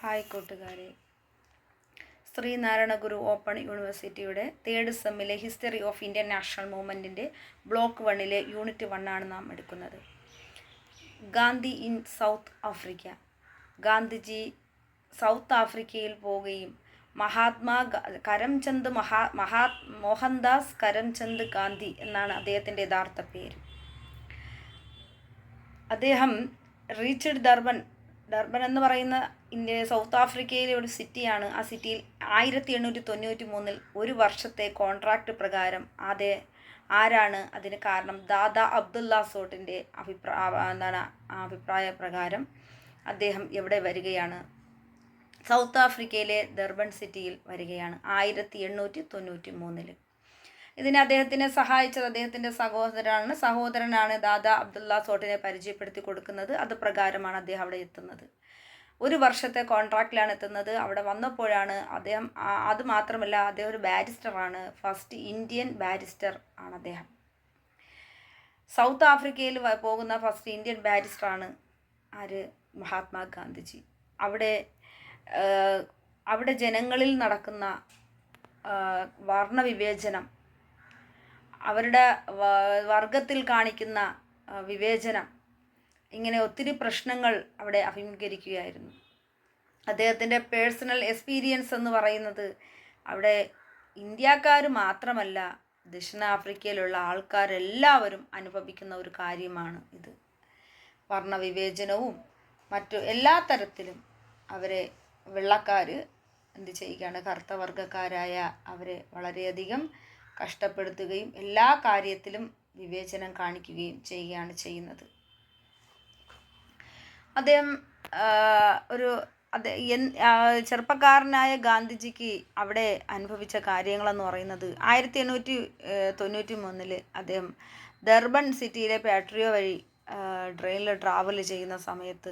Hi കൂട്ടുകാരെ, Sreenarayana Guru open യൂണിവേഴ്സിറ്റിയുടെ third സെമ്മിലെ ഹിസ്റ്ററി ഓഫ് ഇന്ത്യൻ നാഷണൽ മൂവ്മെൻറ്റിൻ്റെ ബ്ലോക്ക് 1 യൂണിറ്റ് 1 നാം എടുക്കുന്നത്. Gandhi in South Africa. Gandhiji South ആഫ്രിക്കയിൽ പോവുകയും മോഹൻദാസ് കരംചന്ദ് ഗാന്ധി എന്നാണ് അദ്ദേഹത്തിൻ്റെ യഥാർത്ഥ പേര്. അദ്ദേഹം റീച്ച്ഡ് ഡർബൻ എന്ന് പറയുന്ന സൗത്ത് ആഫ്രിക്കയിലെ ഒരു സിറ്റിയാണ്. ആ സിറ്റിയിൽ 1893 ഒരു വർഷത്തെ കോൺട്രാക്റ്റ് പ്രകാരം ആരാണ് അതിന് കാരണം? ദാദാ അബ്ദുള്ള സോട്ടിൻ്റെ അഭിപ്രായ പ്രകാരം അദ്ദേഹം എവിടെ വരികയാണ്? സൗത്ത് ആഫ്രിക്കയിലെ ഡർബൻ സിറ്റിയിൽ വരികയാണ് 1893. ഇതിന് അദ്ദേഹത്തിനെ സഹായിച്ചത് അദ്ദേഹത്തിൻ്റെ സഹോദരനാണ് ദാദാ അബ്ദുള്ള സോട്ടിനെ പരിചയപ്പെടുത്തി കൊടുക്കുന്നത്. അത് പ്രകാരമാണ് അദ്ദേഹം അവിടെ എത്തുന്നത്. ഒരു വർഷത്തെ കോൺട്രാക്റ്റിലാണ് എത്തുന്നത്. അവിടെ വന്നപ്പോഴാണ് അദ്ദേഹം, അത് മാത്രമല്ല അദ്ദേഹം ഒരു ബാരിസ്റ്ററാണ്, ഫസ്റ്റ് ഇന്ത്യൻ ബാരിസ്റ്റർ ആണ് അദ്ദേഹം. സൗത്ത് ആഫ്രിക്കയിൽ പോകുന്ന ഫസ്റ്റ് ഇന്ത്യൻ ബാരിസ്റ്ററാണ് ആര്? മഹാത്മാഗാന്ധിജി. അവിടെ ജനങ്ങളിൽ നടക്കുന്ന വർണ്ണവിവേചനം, അവരുടെ വർഗത്തിൽ കാണിക്കുന്ന വിവേചനം, ഇങ്ങനെ ഒത്തിരി പ്രശ്നങ്ങൾ അവിടെ അഭിമുഖീകരിക്കുകയായിരുന്നു. അദ്ദേഹത്തിൻ്റെ പേഴ്സണൽ എക്സ്പീരിയൻസ് എന്ന് പറയുന്നത് അവിടെ ഇന്ത്യക്കാർ മാത്രമല്ല, ദക്ഷിണാഫ്രിക്കയിലുള്ള ആൾക്കാരെല്ലാവരും അനുഭവിക്കുന്ന ഒരു കാര്യമാണ് ഇത്. വർണ്ണവിവേചനവും മറ്റു എല്ലാ തരത്തിലും അവരെ വെള്ളക്കാർ എന്ത് ചെയ്യുകയാണ്? കറുത്ത വർഗ്ഗക്കാരായ അവരെ വളരെയധികം കഷ്ടപ്പെടുത്തുകയും എല്ലാ കാര്യത്തിലും വിവേചനം കാണിക്കുകയും ചെയ്യുകയാണ് ചെയ്യുന്നത്. അദ്ദേഹം ചെറുപ്പക്കാരനായ ഗാന്ധിജിക്ക് അവിടെ അനുഭവിച്ച കാര്യങ്ങളെന്ന് പറയുന്നത് 1893 അദ്ദേഹം ഡർബൻ സിറ്റിയിലെ പാട്രിയോ വഴി ട്രെയിനിൽ ട്രാവൽ ചെയ്യുന്ന സമയത്ത്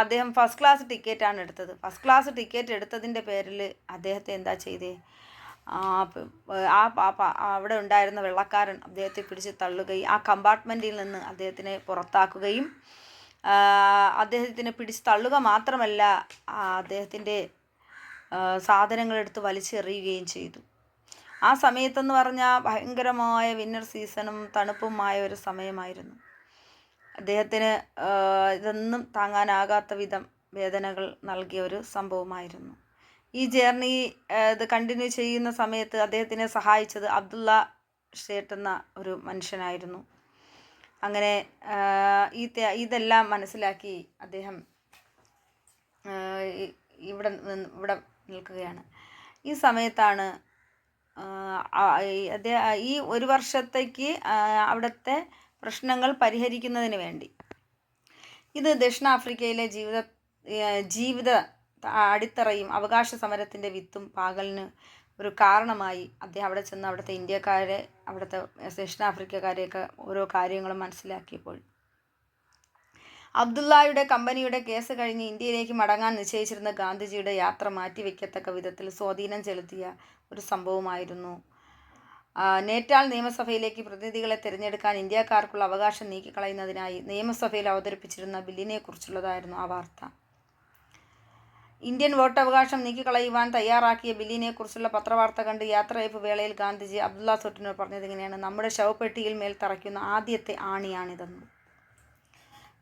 അദ്ദേഹം ഫസ്റ്റ് ക്ലാസ് ടിക്കറ്റാണ് എടുത്തത്. ഫസ്റ്റ് ക്ലാസ് ടിക്കറ്റ് എടുത്തതിൻ്റെ പേരിൽ അദ്ദേഹത്തെ എന്താ ചെയ്തേ? അവിടെ ഉണ്ടായിരുന്ന വെള്ളക്കാരൻ അദ്ദേഹത്തെ പിടിച്ച് തള്ളുകയും ആ കമ്പാർട്ട്മെൻറ്റിൽ നിന്ന് അദ്ദേഹത്തിനെ പുറത്താക്കുകയും, അദ്ദേഹത്തിനെ പിടിച്ച് തള്ളുക മാത്രമല്ല അദ്ദേഹത്തിൻ്റെ സാധനങ്ങളെടുത്ത് വലിച്ചെറിയുകയും ചെയ്തു. ആ സമയത്തെന്ന് പറഞ്ഞാൽ ഭയങ്കരമായ വിന്റർ സീസണും തണുപ്പുമായ ഒരു സമയമായിരുന്നു. അദ്ദേഹത്തിന് ഇതൊന്നും താങ്ങാനാകാത്ത വിധം വേദനകൾ നൽകിയ ഒരു സംഭവമായിരുന്നു. ഈ ജേർണി ഇത് കണ്ടിന്യൂ ചെയ്യുന്ന സമയത്ത് അദ്ദേഹത്തിനെ സഹായിച്ചത് അബ്ദുള്ള ഷേട്ട് എന്ന ഒരു മനുഷ്യനായിരുന്നു. അങ്ങനെ ഇതെല്ലാം മനസ്സിലാക്കി അദ്ദേഹം ഇവിടെ നിൽക്കുകയാണ്. ഈ സമയത്താണ് ഈ ഒരു വർഷത്തേക്ക് അവിടുത്തെ പ്രശ്നങ്ങൾ പരിഹരിക്കുന്നതിന് വേണ്ടി, ഇത് ദക്ഷിണാഫ്രിക്കയിലെ ജീവിത അടിത്തറയും അവകാശ സമരത്തിൻ്റെ വിത്തും പാകലിന് ഒരു കാരണമായി. അദ്ദേഹം അവിടെ ചെന്ന് അവിടുത്തെ ഇന്ത്യക്കാരെ, അവിടുത്തെ ദക്ഷിണാഫ്രിക്കക്കാരെയൊക്കെ ഓരോ കാര്യങ്ങളും മനസ്സിലാക്കിയപ്പോൾ, അബ്ദുള്ളയുടെ കമ്പനിയുടെ കേസ് കഴിഞ്ഞ് ഇന്ത്യയിലേക്ക് മടങ്ങാൻ നിശ്ചയിച്ചിരുന്ന ഗാന്ധിജിയുടെ യാത്ര മാറ്റിവെക്കത്തക്ക വിധത്തിൽ സ്വാധീനം ചെലുത്തിയ ഒരു സംഭവമായിരുന്നു നേറ്റാൾ നിയമസഭയിലേക്ക് പ്രതിനിധികളെ തിരഞ്ഞെടുക്കാൻ ഇന്ത്യക്കാർക്കുള്ള അവകാശം നീക്കിക്കളയുന്നതിനായി നിയമസഭയിൽ അവതരിപ്പിച്ചിരുന്ന ബില്ലിനെക്കുറിച്ചുള്ളതായിരുന്നു ആ വാർത്ത. ഇന്ത്യൻ വോട്ടവകാശം നീക്കിക്കളയുവാൻ തയ്യാറാക്കിയ ബില്ലിനെക്കുറിച്ചുള്ള പത്രവാർത്ത കണ്ട് യാത്രയയപ്പ് വേളയിൽ ഗാന്ധിജി അബ്ദുള്ള സോട്ടിനോട് പറഞ്ഞത് ഇങ്ങനെയാണ്: നമ്മുടെ ശവപ്പെട്ടിയിൽ മേൽ തറയ്ക്കുന്ന ആദ്യത്തെ ആണിയാണിതെന്ന്.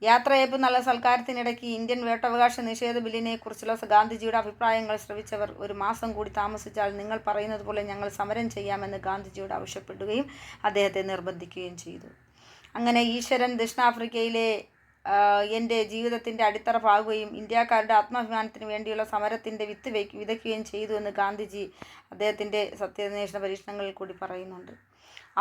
യാത്രയയപ്പ് നല്ല സൽക്കാരത്തിനിടയ്ക്ക് ഇന്ത്യൻ വോട്ടവകാശ നിഷേധ ബില്ലിനെക്കുറിച്ചുള്ള ഗാന്ധിജിയുടെ അഭിപ്രായങ്ങൾ ശ്രവിച്ചവർ, ഒരു മാസം കൂടി താമസിച്ചാൽ നിങ്ങൾ പറയുന്നത് പോലെ ഞങ്ങൾ സമരം ചെയ്യാമെന്ന് ഗാന്ധിജിയോട് ആവശ്യപ്പെടുകയും അദ്ദേഹത്തെ നിർബന്ധിക്കുകയും ചെയ്തു. അങ്ങനെ ഈശ്വരൻ ദക്ഷിണാഫ്രിക്കയിലെ എൻ്റെ ജീവിതത്തിൻ്റെ അടിത്തറ പാകുകയും ഇന്ത്യക്കാരുടെ ആത്മാഭിമാനത്തിന് വേണ്ടിയുള്ള സമരത്തിൻ്റെ വിത്ത് വിതയ്ക്കുകയും ചെയ്തു എന്ന് ഗാന്ധിജി അദ്ദേഹത്തിൻ്റെ സത്യാന്വേഷണ പരീക്ഷണങ്ങളിൽ കൂടി പറയുന്നുണ്ട്.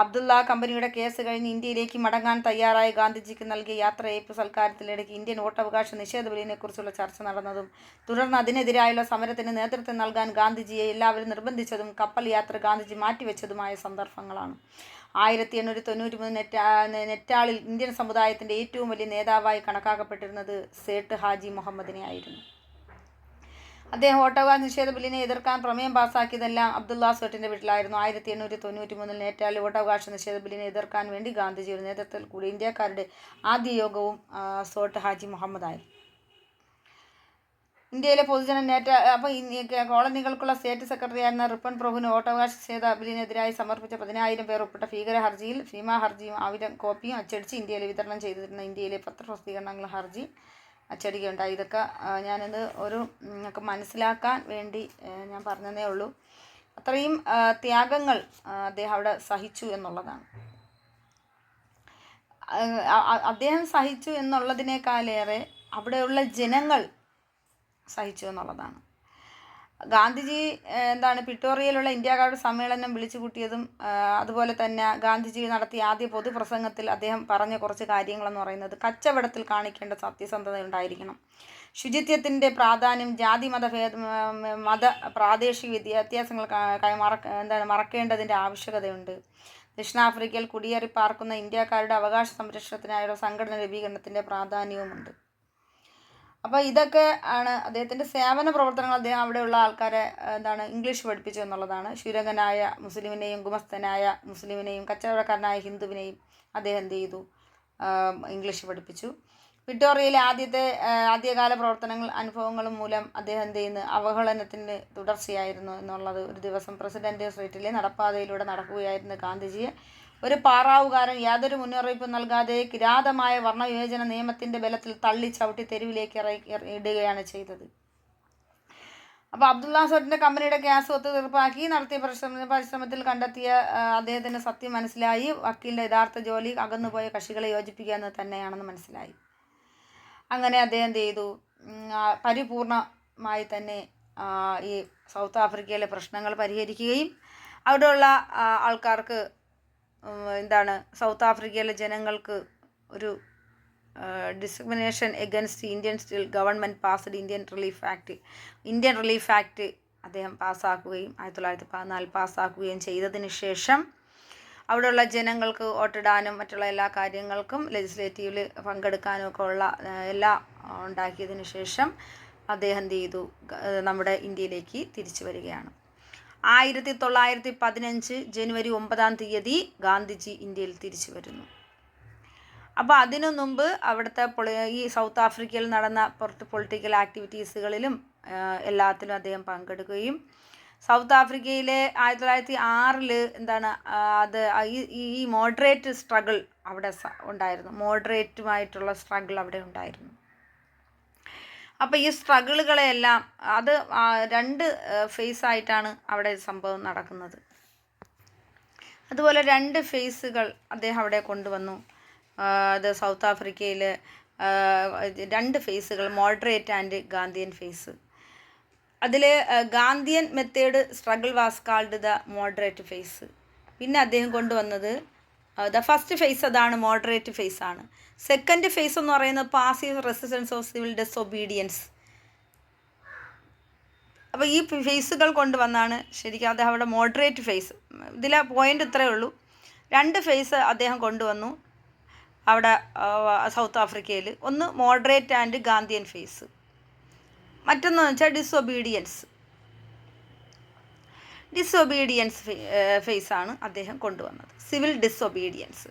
അബ്ദുള്ള കമ്പനിയുടെ കേസ് കഴിഞ്ഞ് ഇന്ത്യയിലേക്ക് മടങ്ങാൻ തയ്യാറായ ഗാന്ധിജിക്ക് നൽകിയ യാത്രയയപ്പ് സൽക്കാരത്തിനിടയ്ക്ക് ഇന്ത്യൻ വോട്ടവകാശ നിഷേധ ബില്ലിനെക്കുറിച്ചുള്ള ചർച്ച നടന്നതും തുടർന്ന് അതിനെതിരായുള്ള സമരത്തിന് നേതൃത്വം നൽകാൻ ഗാന്ധിജിയെ എല്ലാവരും നിർബന്ധിച്ചതും കപ്പൽ യാത്ര ഗാന്ധിജി മാറ്റിവെച്ചതുമായ സന്ദർഭങ്ങളാണ്. 1893 നെറ്റാളിൽ ഇന്ത്യൻ സമുദായത്തിൻ്റെ ഏറ്റവും വലിയ നേതാവായി കണക്കാക്കപ്പെട്ടിരുന്നത് സേട്ട് ഹാജി മുഹമ്മദിനെ ആയിരുന്നു. അദ്ദേഹം വോട്ടവകാശ നിഷേധ ബില്ലിനെ എതിർക്കാൻ പ്രമേയം പാസ്സാക്കിയതെല്ലാം അബ്ദുള്ള സോട്ടിൻ്റെ വീട്ടിലായിരുന്നു. 1893 നേറ്റാളിൽ വോട്ടവകാശ നിഷേധ ബില്ലിനെ എതിർക്കാൻ വേണ്ടി ഗാന്ധിജിയുടെ നേതൃത്വത്തിൽ കൂടി ഇന്ത്യക്കാരുടെ ആദ്യ യോഗവും സോട്ട് ഹാജി മുഹമ്മദ് ആയിരുന്നു. ഇന്ത്യയിലെ പൊതുജന നേറ്റ അപ്പോൾ കോളനികൾക്കുള്ള സ്റ്റേറ്റ് സെക്രട്ടറി ആയിരുന്ന റിപ്പൺ പ്രഭുവിന് വോട്ടവകാശ നിഷേധ ബില്ലിനെതിരായി സമർപ്പിച്ച 10,000 പേർ ഉൾപ്പെട്ട ഭീകര ഹർജിയിൽ ഭീമ ഹർജിയും ആവിധം കോപ്പിയും അച്ചടിച്ച് ഇന്ത്യയിൽ വിതരണം ചെയ്തിരുന്ന ഇന്ത്യയിലെ പത്രപ്രസിദ്ധീകരണങ്ങൾ ഹർജി അച്ചടിക്കുകയുണ്ടായി. ഇതൊക്കെ ഞാനിത് ഒരു നിങ്ങൾക്ക് മനസ്സിലാക്കാൻ വേണ്ടി ഞാൻ പറഞ്ഞതേ ഉള്ളൂ. അത്രയും ത്യാഗങ്ങൾ അദ്ദേഹം അവിടെ സഹിച്ചു എന്നുള്ളതാണ്. അദ്ദേഹം സഹിച്ചു എന്നുള്ളതിനേക്കാളേറെ അവിടെയുള്ള ജനങ്ങൾ സഹിച്ചു എന്നുള്ളതാണ്. ഗാന്ധിജി പിട്ടോറിയയിലുള്ള ഇന്ത്യക്കാരുടെ സമ്മേളനം വിളിച്ചു കൂട്ടിയതും അതുപോലെ തന്നെ ഗാന്ധിജി നടത്തിയ ആദ്യ പൊതുപ്രസംഗത്തിൽ അദ്ദേഹം പറഞ്ഞ കുറച്ച് കാര്യങ്ങളെന്ന് പറയുന്നത് കച്ചവടത്തിൽ കാണിക്കേണ്ട സത്യസന്ധത ഉണ്ടായിരിക്കണം, ശുചിത്വത്തിൻ്റെ പ്രാധാന്യം, ജാതി മത പ്രാദേശിക വ്യത്യാസങ്ങൾ മറക്കേണ്ടതിൻ്റെ ആവശ്യകതയുണ്ട്, ദക്ഷിണാഫ്രിക്കയിൽ കുടിയേറി പാർക്കുന്ന ഇന്ത്യക്കാരുടെ അവകാശ സംരക്ഷണത്തിനായുള്ള സംഘടന രൂപീകരണത്തിൻ്റെ പ്രാധാന്യവുമുണ്ട്. അപ്പോൾ ഇതൊക്കെ ആണ് അദ്ദേഹത്തിൻ്റെ സേവന പ്രവർത്തനങ്ങൾ. അദ്ദേഹം അവിടെയുള്ള ആൾക്കാരെ ഇംഗ്ലീഷ് പഠിപ്പിച്ചു എന്നുള്ളതാണ്. ശൂരകനായ മുസ്ലിമിനെയും ഗുമസ്തനായ മുസ്ലിമിനെയും കച്ചവടക്കാരനായ ഹിന്ദുവിനെയും അദ്ദേഹം എന്ത് ചെയ്തു, ഇംഗ്ലീഷ് പഠിപ്പിച്ചു. വിക്ടോറിയയിലെ ആദ്യകാല അനുഭവങ്ങളും മൂലം അദ്ദേഹം എന്ത് ചെയ്യുന്നു, അവഹേളനത്തിന് തുടർച്ചയായിരുന്നു എന്നുള്ളത്. ഒരു ദിവസം പ്രസിഡന്റ് സ്ട്രീറ്റിലെ നടപ്പാതയിലൂടെ നടക്കുകയായിരുന്ന ഗാന്ധിജിയെ ഒരു പാറാവുകാരൻ യാതൊരു മുന്നറിയിപ്പും നൽകാതെ കിരാതമായ വർണ്ണവിവേചന നിയമത്തിൻ്റെ ബലത്തിൽ തള്ളി ചവിട്ടി തെരുവിലേക്ക് ഇടുകയാണ് ചെയ്തത്. അപ്പോൾ അബ്ദുള്ള സോട്ടിൻ്റെ കമ്പനിയുടെ ഗ്യാസ് ഒത്തുതീർപ്പാക്കി നടത്തിയ പരിശ്രമത്തിൽ കണ്ടെത്തിയ അദ്ദേഹത്തിന് സത്യം മനസ്സിലായി. വക്കീലിൻ്റെ യഥാർത്ഥ ജോലി അകന്നുപോയ കക്ഷികളെ യോജിപ്പിക്കുക എന്ന് തന്നെയാണെന്ന് മനസ്സിലായി. അങ്ങനെ അദ്ദേഹം എന്ത് ചെയ്തു, പരിപൂർണമായി തന്നെ ഈ സൗത്ത് ആഫ്രിക്കയിലെ പ്രശ്നങ്ങൾ പരിഹരിക്കുകയും അവിടെയുള്ള ആൾക്കാർക്ക് സൗത്ത് ആഫ്രിക്കയിലെ ജനങ്ങൾക്ക് ഒരു discrimination against Indian still government passed Indian relief act അദ്ദേഹം പാസ്സാക്കുകയും 1914 പാസ്സാക്കുകയും ചെയ്തതിന് ശേഷം അവിടെയുള്ള ജനങ്ങൾക്ക് വോട്ടിടാനും മറ്റുള്ള എല്ലാ കാര്യങ്ങൾക്കും ലെജിസ്ലേറ്റീവിൽ പങ്കെടുക്കാനും ഒക്കെ ഉള്ള എല്ലാം ഉണ്ടാക്കിയതിന് ശേഷം അദ്ദേഹം എന്ത് ചെയ്തു, നമ്മുടെ ഇന്ത്യയിലേക്ക് തിരിച്ചു വരികയാണ്. 1915 ജനുവരി 9 ഗാന്ധിജി ഇന്ത്യയിൽ തിരിച്ചു വരുന്നു. അപ്പോൾ അതിനു മുമ്പ് അവിടുത്തെ ഈ സൗത്ത് ആഫ്രിക്കയിൽ നടന്ന പൊളിറ്റിക്കൽ ആക്ടിവിറ്റീസുകളിലും എല്ലാത്തിലും അദ്ദേഹം പങ്കെടുക്കുകയും സൗത്ത് ആഫ്രിക്കയിലെ 1906 ഈ മോഡറേറ്റ് സ്ട്രഗിൾ അവിടെ ഉണ്ടായിരുന്നു. മോഡറേറ്റുമായിട്ടുള്ള സ്ട്രഗിൾ അവിടെ ഉണ്ടായിരുന്നു. അപ്പോൾ ഈ സ്ട്രഗിളുകളെല്ലാം അത് 2 ഫേസായിട്ടാണ് അവിടെ സംഭവം നടക്കുന്നത്. അതുപോലെ 2 ഫേസുകൾ അദ്ദേഹം അവിടെ കൊണ്ടുവന്നു. അത് സൗത്ത് ആഫ്രിക്കയിൽ 2 ഫേസുകൾ, മോഡറേറ്റ് ആൻഡ് ഗാന്ധിയൻ ഫേസ്. അതിൽ Gandhian method struggle was called the moderate phase. പിന്നെ അദ്ദേഹം കൊണ്ടുവന്നത് ദ ഫസ്റ്റ് ഫേസ് അതാണ്, മോഡറേറ്റ് ഫേസ് ആണ്. സെക്കൻഡ് ഫേസ് എന്ന് പറയുന്നത് passive resistance of civil disobedience. അപ്പോൾ ഈ ഫേസുകൾ കൊണ്ടുവന്നാണ് ശരിക്കും അദ്ദേഹം അവിടെ മോഡറേറ്റ് ഫേസ്. ഇതിലെ പോയിൻ്റ് ഇത്രയേ ഉള്ളൂ, 2 ഫേസ് അദ്ദേഹം കൊണ്ടുവന്നു അവിടെ സൗത്ത് ആഫ്രിക്കയിൽ. ഒന്ന് മോഡറേറ്റ് ആൻഡ് ഗാന്ധിയൻ ഫേസ്, മറ്റൊന്ന് വെച്ചാൽ ഡിസൊബീഡിയൻസ് ഫേസാണ് അദ്ദേഹം കൊണ്ടുവന്നത്, സിവിൽ ഡിസൊബീഡിയൻസ്.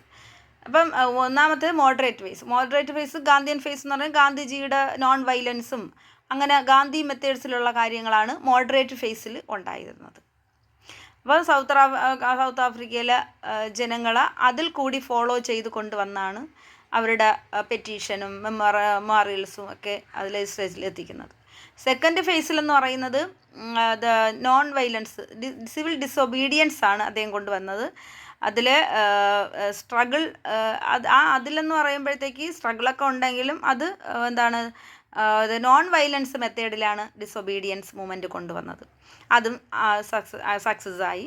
അപ്പം ഒന്നാമത്തെ മോഡറേറ്റ് ഫേസ് ഗാന്ധിയൻ ഫേസ് എന്ന് പറഞ്ഞാൽ ഗാന്ധിജിയുടെ നോൺ വയലൻസും അങ്ങനെ ഗാന്ധി മെത്തേഡ്സിലുള്ള കാര്യങ്ങളാണ് മോഡറേറ്റ് ഫേസിൽ ഉണ്ടായിരുന്നത്. അപ്പോൾ സൗത്ത് ആഫ്രിക്കയിലെ ജനങ്ങളെ അതിൽ കൂടി ഫോളോ ചെയ്ത് കൊണ്ടുവന്നാണ് അവരുടെ പെറ്റീഷനും മെമ്മോറിയൽസും ഒക്കെ അതിൽ സ്റ്റേജിലെത്തിക്കുന്നത്. സെക്കൻഡ് ഫേസിലെന്ന് പറയുന്നത് നോൺ വയലൻസ് സിവിൽ ഡിസൊബീഡിയൻസ് ആണ് അദ്ദേഹം കൊണ്ടുവന്നത്. അതിൽ സ്ട്രഗിൾ അതിലെന്ന് പറയുമ്പോഴത്തേക്ക് സ്ട്രഗിളൊക്കെ ഉണ്ടെങ്കിലും അത് നോൺ വയലൻസ് മെത്തേഡിലാണ് ഡിസൊബീഡിയൻസ് മൂവ്മെൻറ്റ് കൊണ്ടുവന്നത്. അതും സക്സസ് ആയി.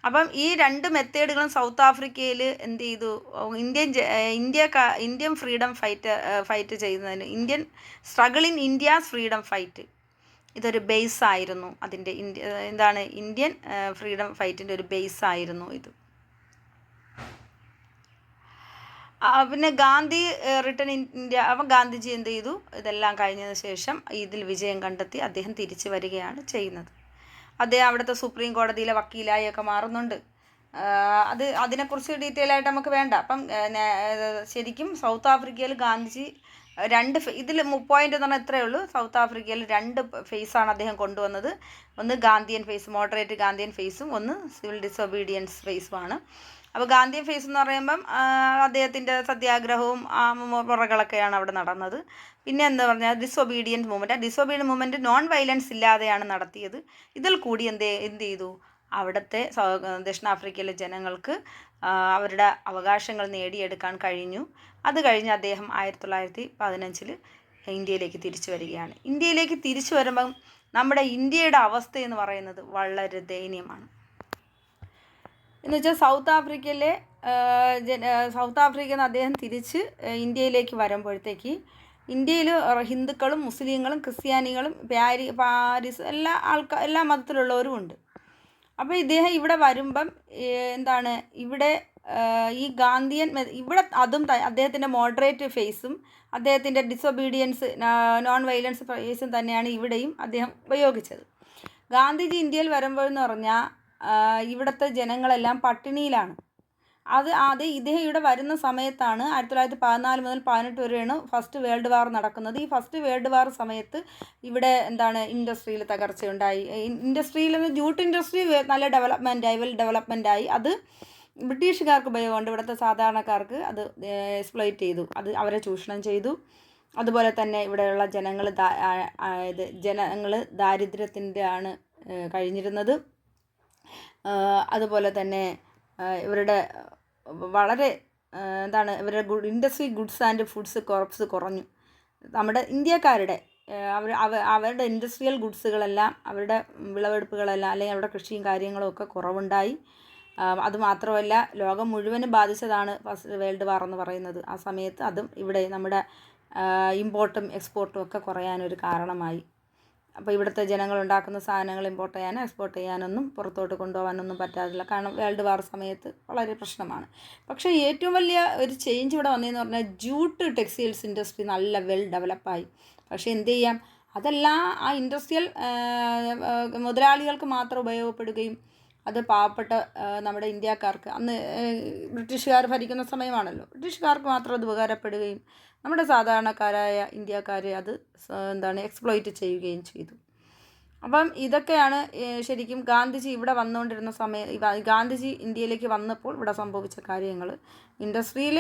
അപ്പം ഈ 2 മെത്തേഡുകളും സൗത്ത് ആഫ്രിക്കയിൽ എന്ത് ചെയ്തു, ഇന്ത്യൻ ഫ്രീഡം ഫൈറ്റ് ചെയ്യുന്നതിന് struggle in India's freedom fight ഇതൊരു ബേസ് ആയിരുന്നു. അതിൻ്റെ ഇന്ത്യൻ ഫ്രീഡം ഫൈറ്റിൻ്റെ ഒരു ബേസ് ആയിരുന്നു ഇത്. പിന്നെ ഗാന്ധി റിട്ടേൺ ഇന്ത്യ. അപ്പം ഗാന്ധിജി എന്ത് ചെയ്തു, ഇതെല്ലാം കഴിഞ്ഞതിന് ശേഷം ഇതിൽ വിജയം കണ്ടെത്തി അദ്ദേഹം തിരിച്ചു വരികയാണ് ചെയ്യുന്നത്. അദ്ദേഹം അവിടുത്തെ സുപ്രീം കോടതിയിലെ വക്കീലായി ഒക്കെ മാറുന്നുണ്ട്. അതിനെക്കുറിച്ച് ഡീറ്റെയിൽ ആയിട്ട് നമുക്ക് വേണ്ട. അപ്പം ശരിക്കും സൗത്ത് ആഫ്രിക്കയിൽ ഗാന്ധിജി ഇതിൽ പോയിന്റ് എന്ന് പറഞ്ഞാൽ ഇത്രയേ ഉള്ളൂ. സൗത്ത് ആഫ്രിക്കയിൽ 2 ഫേസാണ് അദ്ദേഹം കൊണ്ടുവന്നത്. ഒന്ന് ഗാന്ധിയൻ ഫേസ്, മോഡറേറ്റ് ഗാന്ധിയൻ ഫേസും ഒന്ന് സിവിൽ ഡിസൊബീഡിയൻസ് ഫേസുമാണ്. അപ്പോൾ ഗാന്ധിയൻ ഫേസ് എന്ന് പറയുമ്പം അദ്ദേഹത്തിൻ്റെ സത്യാഗ്രഹവും മുറകളൊക്കെയാണ് അവിടെ നടന്നത്. പിന്നെ എന്താ പറഞ്ഞാൽ ഡിസൊബീഡിയൻറ്റ് മൂവ്മെൻറ്റ് നോൺ വയലൻസ് ഇല്ലാതെയാണ് നടത്തിയത്. ഇതിൽ കൂടി എന്ത് ചെയ്തു, അവിടുത്തെ ദക്ഷിണാഫ്രിക്കയിലെ ജനങ്ങൾക്ക് അവരുടെ അവകാശങ്ങൾ നേടിയെടുക്കാൻ കഴിഞ്ഞു. അത് കഴിഞ്ഞ് അദ്ദേഹം 1915 ഇന്ത്യയിലേക്ക് തിരിച്ചു വരികയാണ്. ഇന്ത്യയിലേക്ക് തിരിച്ചു വരുമ്പം നമ്മുടെ ഇന്ത്യയുടെ അവസ്ഥ എന്ന് പറയുന്നത് വളരെ ദയനീയമാണ്. എന്ന് വെച്ചാൽ സൗത്ത് ആഫ്രിക്കയിൽ നിന്ന് അദ്ദേഹം തിരിച്ച് ഇന്ത്യയിലേക്ക് വരുമ്പോഴത്തേക്ക് ഇന്ത്യയിൽ ഹിന്ദുക്കളും മുസ്ലിങ്ങളും ക്രിസ്ത്യാനികളും പാരീസ് എല്ലാ മതത്തിലുള്ളവരും ഉണ്ട്. അപ്പോൾ ഇദ്ദേഹം ഇവിടെ വരുമ്പം ഇവിടെ ഈ ഗാന്ധിയൻ ഇവിടെ അതും അദ്ദേഹത്തിൻ്റെ മോഡറേറ്റ് ഫേസും അദ്ദേഹത്തിൻ്റെ ഡിസൊബീഡിയൻസ് നോൺ വയലൻസ് ഫേസും തന്നെയാണ് ഇവിടെയും അദ്ദേഹം ഉപയോഗിച്ചത്. ഗാന്ധിജി ഇന്ത്യയിൽ വരുമ്പോഴെന്ന് പറഞ്ഞാൽ ഇവിടുത്തെ ജനങ്ങളെല്ലാം പട്ടിണിയിലാണ്. ഇദ്ദേഹം ഇവിടെ വരുന്ന സമയത്താണ് 1914 മുതൽ 18 വരെയാണ് ഫസ്റ്റ് വേൾഡ് വാർ നടക്കുന്നത്. ഈ ഫസ്റ്റ് വേൾഡ് വാർ സമയത്ത് ഇവിടെ ഇൻഡസ്ട്രിയിൽ തകർച്ചയുണ്ടായി. ഇൻഡസ്ട്രിയിൽ ജൂട്ട് ഇൻഡസ്ട്രി നല്ല ഡെവലപ്മെൻറ്റായി. അത് ബ്രിട്ടീഷുകാർക്ക് ഉപയോഗമുണ്ട്, ഇവിടുത്തെ സാധാരണക്കാർക്ക് അത് എക്സ്പ്ലോയിറ്റ് ചെയ്തു, അത് അവരെ ചൂഷണം ചെയ്തു. അതുപോലെ തന്നെ ഇവിടെയുള്ള ജനങ്ങൾ ദാരിദ്ര്യത്തിൻ്റെ ആണ് കഴിഞ്ഞിരുന്നത്. അതുപോലെ തന്നെ ഇവരുടെ വളരെ ഇവരുടെ industry goods and foods corps കുറഞ്ഞു. നമ്മുടെ ഇന്ത്യക്കാരുടെ അവരുടെ ഇൻഡസ്ട്രിയൽ ഗുഡ്സുകളെല്ലാം, അവരുടെ വിളവെടുപ്പുകളെല്ലാം അല്ലെങ്കിൽ അവരുടെ കൃഷിയും കാര്യങ്ങളും ഒക്കെ കുറവുണ്ടായി. അതുമാത്രമല്ല, ലോകം മുഴുവനും ബാധിച്ചതാണ് ഫസ്റ്റ് വേൾഡ് വാർ എന്ന് പറയുന്നത്. ആ സമയത്ത് അതും ഇവിടെ നമ്മുടെ ഇമ്പോർട്ടും എക്സ്പോർട്ടും ഒക്കെ കുറയാനൊരു കാരണമായി. അപ്പോൾ ഇവിടുത്തെ ജനങ്ങൾ ഉണ്ടാക്കുന്ന സാധനങ്ങൾ ഇമ്പോർട്ട് ചെയ്യാനോ എക്സ്പോർട്ട് ചെയ്യാനൊന്നും പുറത്തോട്ട് കൊണ്ടുപോകാനൊന്നും പറ്റാതില്ല. കാരണം വേൾഡ് വാർ സമയത്ത് വളരെ പ്രശ്നമാണ്. പക്ഷേ ഏറ്റവും വലിയ ഒരു ചേഞ്ച് ഇവിടെ വന്നതെന്ന് പറഞ്ഞാൽ ജൂട്ട് ടെക്സ്റ്റൈൽസ് ഇൻഡസ്ട്രി നല്ല ഡെവലപ്പായി. പക്ഷേ എന്ത് ചെയ്യാം, അതെല്ലാം ആ ഇൻഡസ്ട്രിയൽ മുതലാളികൾക്ക് മാത്രം ഉപയോഗപ്പെടുകയും അത് പാവപ്പെട്ട നമ്മുടെ ഇന്ത്യക്കാർക്ക്, അന്ന് ബ്രിട്ടീഷുകാർ ഭരിക്കുന്ന സമയമാണല്ലോ, ബ്രിട്ടീഷുകാർക്ക് മാത്രം അത് ഉപകാരപ്പെടുകയും നമ്മുടെ സാധാരണക്കാരായ ഇന്ത്യക്കാരെ അത് എക്സ്പ്ലോയിറ്റ് ചെയ്യുകയും ചെയ്തു. അപ്പം ഇതൊക്കെയാണ് ശരിക്കും ഗാന്ധിജി ഇവിടെ വന്നുകൊണ്ടിരുന്ന ഗാന്ധിജി ഇന്ത്യയിലേക്ക് വന്നപ്പോൾ ഇവിടെ സംഭവിച്ച കാര്യങ്ങൾ. ഇൻഡസ്ട്രിയിൽ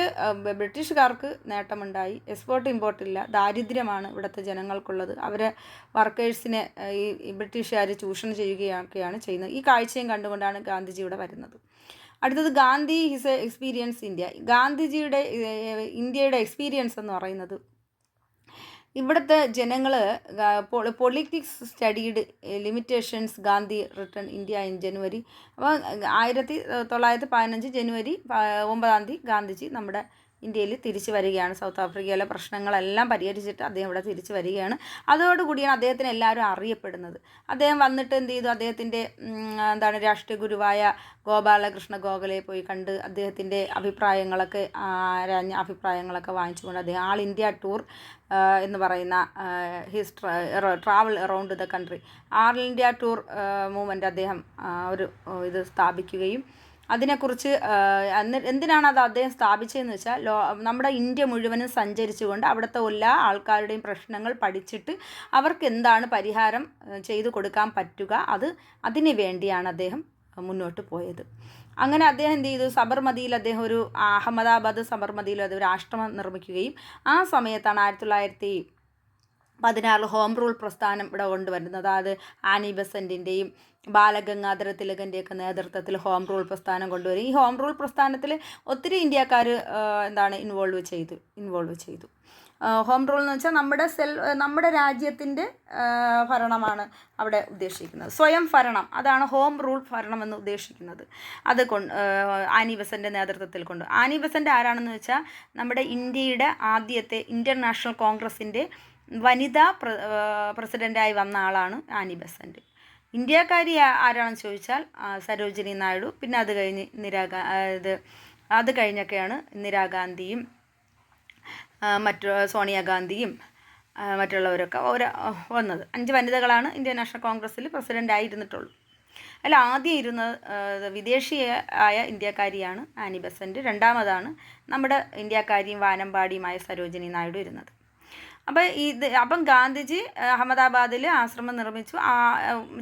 ബ്രിട്ടീഷുകാർക്ക് നേട്ടമുണ്ടായി, എക്സ്പോർട്ട് ഇമ്പോർട്ടില്ല, ദാരിദ്ര്യമാണ് ഇവിടുത്തെ ജനങ്ങൾക്കുള്ളത്. അവരെ വർക്കേഴ്സിനെ ഈ ബ്രിട്ടീഷുകാർ ചൂഷണം ചെയ്യുകയൊക്കെയാണ് ചെയ്യുന്നത്. ഈ കാഴ്ചയും കണ്ടുകൊണ്ടാണ് ഗാന്ധിജി ഇവിടെ വരുന്നത്. അടുത്തത് ഗാന്ധി ഹിസ് എക്സ്പീരിയൻസ് ഇന്ത്യ. ഗാന്ധിജിയുടെ ഇന്ത്യയുടെ എക്സ്പീരിയൻസ് എന്ന് പറയുന്നത്, ഇവിടുത്തെ ജനങ്ങൾ politics studied limitations Gandhi return India in January. അപ്പോൾ 1915 ജനുവരി 9 ഗാന്ധിജി നമ്മുടെ ഇന്ത്യയിൽ തിരിച്ചു വരികയാണ്. സൗത്ത് ആഫ്രിക്കയിലെ പ്രശ്നങ്ങളെല്ലാം പരിഹരിച്ചിട്ട് അദ്ദേഹം ഇവിടെ തിരിച്ചു വരികയാണ്. അതോടുകൂടിയാണ് അദ്ദേഹത്തിന് എല്ലാവരും അറിയപ്പെടുന്നത്. അദ്ദേഹം വന്നിട്ട് എന്ത് ചെയ്തു, അദ്ദേഹത്തിൻ്റെ രാഷ്ട്രീയ ഗുരുവായ ഗോപാലകൃഷ്ണ ഗോഖലെ പോയി കണ്ട് അദ്ദേഹത്തിൻ്റെ അഭിപ്രായങ്ങളൊക്കെ വാങ്ങിച്ചുകൊണ്ട് അദ്ദേഹം ആൾ ഇന്ത്യ ടൂർ എന്ന് പറയുന്ന travel around the country, all India tour movement അദ്ദേഹം ഒരു ഇത് സ്ഥാപിക്കുകയും അതിനെക്കുറിച്ച് എന്തിനാണ് അത് അദ്ദേഹം സ്ഥാപിച്ചതെന്ന് വെച്ചാൽ നമ്മുടെ ഇന്ത്യ മുഴുവനും സഞ്ചരിച്ചുകൊണ്ട് അവിടുത്തെ എല്ലാ ആൾക്കാരുടെയും പ്രശ്നങ്ങൾ പഠിച്ചിട്ട് അവർക്ക് എന്താണ് പരിഹാരം ചെയ്തു കൊടുക്കാൻ പറ്റുക, അതിനു വേണ്ടിയാണ് അദ്ദേഹം മുന്നോട്ട് പോയത്. അങ്ങനെ അദ്ദേഹം എന്ത് ചെയ്തു, സബർമതിയിൽ അദ്ദേഹം അഹമ്മദാബാദ് സബർമതിയിൽ അത് ഒരു ആശ്രമം നിർമ്മിക്കുകയും ആ സമയത്താണ് 1916 ഹോം റൂൾ പ്രസ്ഥാനം ഇവിടെ കൊണ്ടുവരുന്നത്. അതായത് ആനി ബസന്റിൻ്റെയും ബാലഗംഗാധര തിലകൻ്റെയൊക്കെ നേതൃത്വത്തിൽ ഹോം റൂൾ പ്രസ്ഥാനം കൊണ്ടുവരും. ഈ ഹോം റൂൾ പ്രസ്ഥാനത്തിൽ ഒത്തിരി ഇന്ത്യക്കാർ ഇൻവോൾവ് ചെയ്തു. ഹോം റൂൾ എന്ന് വെച്ചാൽ നമ്മുടെ രാജ്യത്തിൻ്റെ ഭരണമാണ് അവിടെ ഉദ്ദേശിക്കുന്നത്, സ്വയം ഭരണം, അതാണ് ഹോം റൂൾ ഭരണം എന്ന് ഉദ്ദേശിക്കുന്നത്. അത് ആനി ബസൻ്റെ നേതൃത്വത്തിൽ ആനി ബസൻ്റ് ആരാണെന്ന് വെച്ചാൽ നമ്മുടെ ഇന്ത്യയുടെ ആദ്യത്തെ ഇന്ത്യൻ നാഷണൽ കോൺഗ്രസിൻ്റെ വനിതാ പ്രസിഡൻ്റായി വന്ന ആളാണ് ആനി ബസൻ്റ്. ഇന്ത്യക്കാരി ആരാണെന്ന് ചോദിച്ചാൽ സരോജിനി നായിഡു, പിന്നെ അത് കഴിഞ്ഞ് അത് കഴിഞ്ഞൊക്കെയാണ് ഇന്ദിരാഗാന്ധിയും സോണിയാഗാന്ധിയും മറ്റുള്ളവരൊക്കെ വന്നത്. 5 വനിതകളാണ് ഇന്ത്യൻ നാഷണൽ കോൺഗ്രസ്സിൽ പ്രസിഡൻ്റായിരുന്നിട്ടുള്ളൂ. അതിൽ ആദ്യം വിദേശിയായ ഇന്ത്യക്കാരിയാണ് ആനി ബസൻ്റ്. രണ്ടാമതാണ് നമ്മുടെ ഇന്ത്യക്കാരിയും വാനമ്പാടിയുമായ സരോജിനി നായിഡു ഇരുന്നത്. അപ്പം ഗാന്ധിജി അഹമ്മദാബാദിൽ ആശ്രമം നിർമ്മിച്ചു,